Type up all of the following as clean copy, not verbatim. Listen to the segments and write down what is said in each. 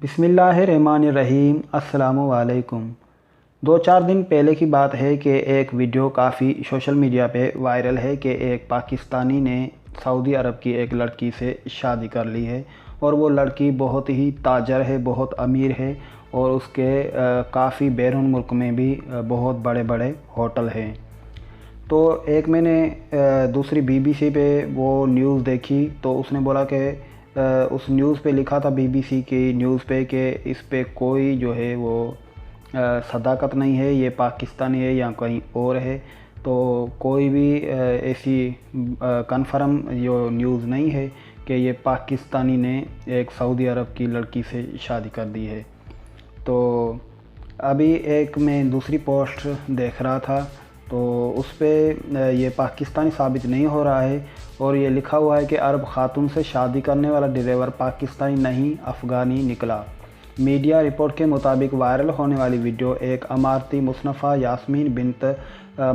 بسم اللہ الرحمن الرحیم۔ السلام علیکم۔ 2-4 دن پہلے کی بات ہے کہ ایک ویڈیو کافی سوشل میڈیا پہ وائرل ہے کہ ایک پاکستانی نے سعودی عرب کی ایک لڑکی سے شادی کر لی ہے، اور وہ لڑکی بہت ہی تاجر ہے، بہت امیر ہے، اور اس کے کافی بیرون ملک میں بھی بہت بڑے بڑے ہوٹل ہیں۔ تو ایک میں نے دوسری BBC پہ وہ نیوز دیکھی تو اس نے بولا کہ اس نیوز پہ لکھا تھا BBC کی نیوز پہ کہ اس پہ کوئی جو ہے وہ صداقت نہیں ہے، یہ پاکستانی ہے یا کہیں اور ہے، تو کوئی بھی ایسی کنفرم جو نیوز نہیں ہے کہ یہ پاکستانی نے ایک سعودی عرب کی لڑکی سے شادی کر دی ہے۔ تو ابھی ایک میں دوسری پوسٹ دیکھ رہا تھا تو اس پہ یہ پاکستانی ثابت نہیں ہو رہا ہے، اور یہ لکھا ہوا ہے کہ عرب خاتون سے شادی کرنے والا ڈرائیور پاکستانی نہیں افغانی نکلا۔ میڈیا رپورٹ کے مطابق وائرل ہونے والی ویڈیو ایک اماراتی مصنفہ یاسمین بنت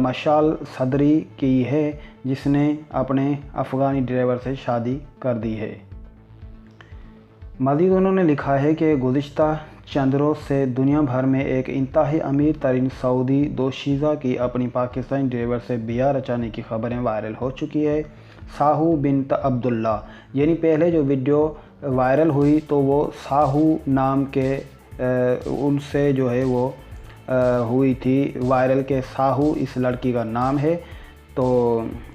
مشعل صدری کی ہے، جس نے اپنے افغانی ڈرائیور سے شادی کر دی ہے۔ مزید انہوں نے لکھا ہے کہ گزشتہ چند روز سے دنیا بھر میں ایک انتہائی امیر ترین سعودی دوشیزہ کی اپنی پاکستانی ڈرائیور سے بیاہ رچانے کی خبریں وائرل ہو چکی ہے۔ ساہو بنت عبداللہ، یعنی پہلے جو ویڈیو وائرل ہوئی تو وہ ساہو نام کے ان سے جو ہے وہ ہوئی تھی وائرل کہ ساہو اس لڑکی کا نام ہے، تو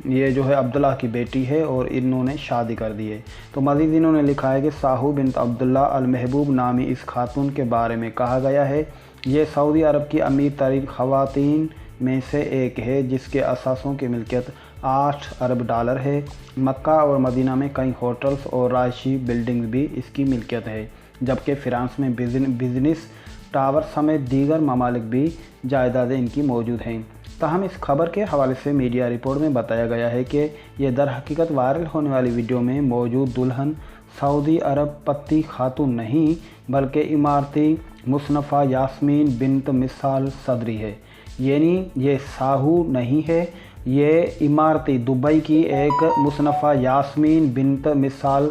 یہ جو ہے عبداللہ کی بیٹی ہے اور انہوں نے شادی کر دی ہے۔ تو مزید انہوں نے لکھا ہے کہ ساہو بنت عبداللہ المحبوب نامی اس خاتون کے بارے میں کہا گیا ہے، یہ سعودی عرب کی امیر ترین خواتین میں سے ایک ہے، جس کے اثاثوں کی ملکیت $8 ارب ہے۔ مکہ اور مدینہ میں کئی ہوٹلز اور رہائشی بلڈنگز بھی اس کی ملکیت ہے، جبکہ فرانس میں بزنس ٹاور سمیت دیگر ممالک بھی جائیدادیں ان کی موجود ہیں۔ تاہم اس خبر کے حوالے سے میڈیا رپورٹ میں بتایا گیا ہے کہ یہ در حقیقت وائرل ہونے والی ویڈیو میں موجود دلہن سعودی عرب پتی خاتون نہیں بلکہ اماراتی مصنفہ یاسمین بنت مشعل صدری ہے، یعنی یہ ساہو نہیں ہے، یہ اماراتی دبئی کی ایک مصنفہ یاسمین بنت مشعل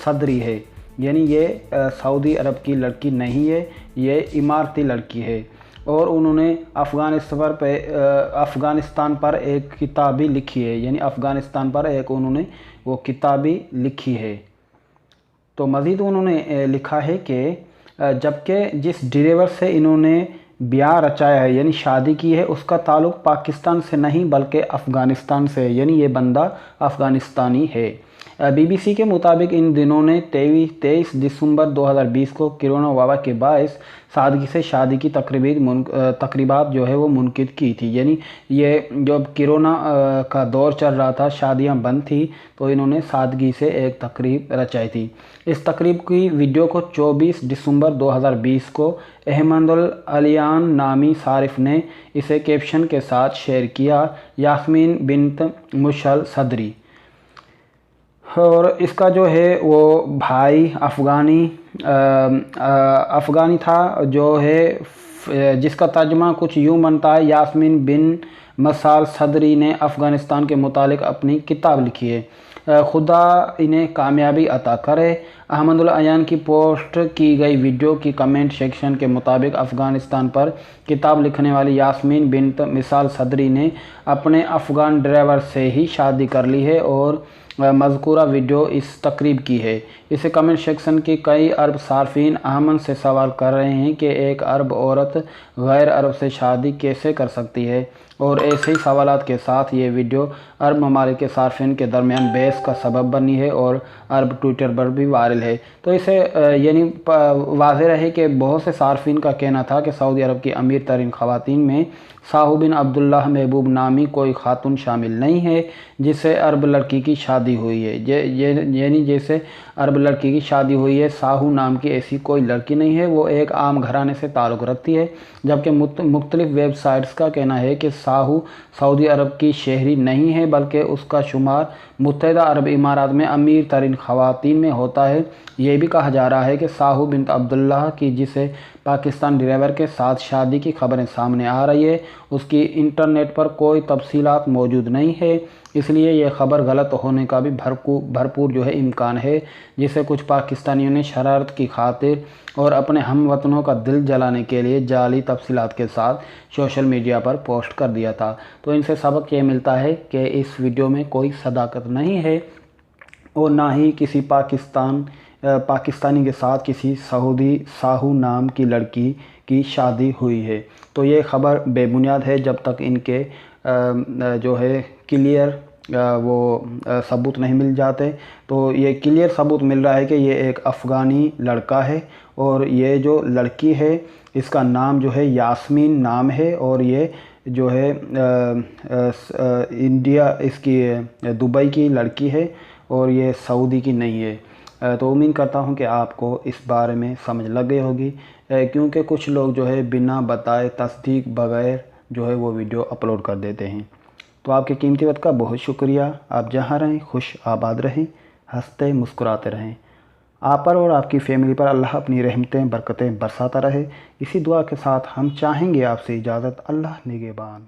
صدری ہے، یعنی یہ سعودی عرب کی لڑکی نہیں ہے، یہ اماراتی لڑکی ہے، اور انہوں نے افغانستان پر ایک کتاب بھی لکھی ہے، یعنی افغانستان پر ایک انہوں نے وہ کتاب بھی لکھی ہے۔ تو مزید انہوں نے لکھا ہے کہ جبکہ جس ڈرائیور سے انہوں نے بیاہ رچایا ہے یعنی شادی کی ہے، اس کا تعلق پاکستان سے نہیں بلکہ افغانستان سے ہے، یعنی یہ بندہ افغانستانی ہے۔ BBC کے مطابق ان دنوں نے 23 دسمبر 2020 کو کرونا وبا کے باعث سادگی سے شادی کی تقریبات جو ہے وہ منعقد کی تھی، یعنی یہ جب کرونا کا دور چل رہا تھا، شادیاں بند تھی، تو انہوں نے سادگی سے ایک تقریب رچائی تھی۔ اس تقریب کی ویڈیو کو 24 دسمبر 2020 کو احمد العلیان نامی صارف نے اسے کیپشن کے ساتھ شیئر کیا، یاسمین بنت مشعل صدری، اور اس کا جو ہے وہ بھائی افغانی تھا، جو ہے جس کا ترجمہ کچھ یوں بنتا ہے، یاسمین بن مشعل صدری نے افغانستان کے متعلق اپنی کتاب لکھی ہے، خدا انہیں کامیابی عطا کرے۔ احمد العلیان کی پوسٹ کی گئی ویڈیو کی کمنٹ سیکشن کے مطابق افغانستان پر کتاب لکھنے والی یاسمین بنت مشعل صدری نے اپنے افغان ڈرائیور سے ہی شادی کر لی ہے، اور مذکورہ ویڈیو اس تقریب کی ہے۔ اسے کمنٹ سیکشن کے کئی عرب صارفین احمد سے سوال کر رہے ہیں کہ ایک عرب عورت غیر عرب سے شادی کیسے کر سکتی ہے، اور ایسے ہی سوالات کے ساتھ یہ ویڈیو عرب ممالک کے صارفین کے درمیان بحث کا سبب بنی ہے اور عرب ٹویٹر پر بھی وائرل ہے۔ تو اسے یعنی واضح رہے کہ بہت سے صارفین کا کہنا تھا کہ سعودی عرب کی امیر ترین خواتین میں ساہو بن عبداللہ محبوب نامی کوئی خاتون شامل نہیں ہے، جس سے عرب لڑکی کی شادی ہوئی ہے، یعنی جیسے عرب لڑکی کی شادی ہوئی ہے، ساہو نام کی ایسی کوئی لڑکی نہیں ہے، وہ ایک عام گھرانے سے تعلق رکھتی ہے، جبکہ مختلف ویب سائٹس کا کہنا ہے کہ ساہو سعودی عرب کی شہری نہیں ہے بلکہ اس کا شمار متحدہ عرب امارات میں امیر ترین خواتین میں ہوتا ہے۔ یہ بھی کہا جا رہا ہے کہ ساہو بنت عبداللہ کی جسے پاکستان ڈرائیور کے ساتھ شادی کی خبریں سامنے آ رہی ہے، اس کی انٹرنیٹ پر کوئی تفصیلات موجود نہیں ہے۔ اس لیے یہ خبر غلط ہونے کا بھی بھرپور جو ہے امکان ہے، جسے کچھ پاکستانیوں نے شرارت کی خاطر اور اپنے ہم وطنوں کا دل جلانے کے لیے جعلی تفصیلات کے ساتھ سوشل میڈیا پر پوسٹ کر دیا تھا۔ تو ان سے سبق یہ ملتا ہے کہ اس ویڈیو میں کوئی صداقت نہیں ہے اور نہ ہی کسی پاکستانی کے ساتھ کسی سعودی ساہو نام کی لڑکی کی شادی ہوئی ہے۔ تو یہ خبر بے بنیاد ہے جب تک ان کے جو ہے کلیئر وہ ثبوت نہیں مل جاتے۔ تو یہ کلیئر ثبوت مل رہا ہے کہ یہ ایک افغانی لڑکا ہے اور یہ جو لڑکی ہے اس کا نام جو ہے یاسمین نام ہے، اور یہ جو ہے انڈیا اس کی دبئی کی لڑکی ہے اور یہ سعودی کی نہیں ہے۔ تو امید کرتا ہوں کہ آپ کو اس بارے میں سمجھ لگ گئی ہوگی، کیونکہ کچھ لوگ جو ہے بنا بتائے تصدیق بغیر جو ہے وہ ویڈیو اپلوڈ کر دیتے ہیں۔ تو آپ کے قیمتی وقت کا بہت شکریہ۔ آپ جہاں رہیں خوش آباد رہیں، ہنستے مسکراتے رہیں۔ آپ پر اور آپ کی فیملی پر اللہ اپنی رحمتیں برکتیں برساتا رہے۔ اسی دعا کے ساتھ ہم چاہیں گے آپ سے اجازت۔ اللہ نگہبان۔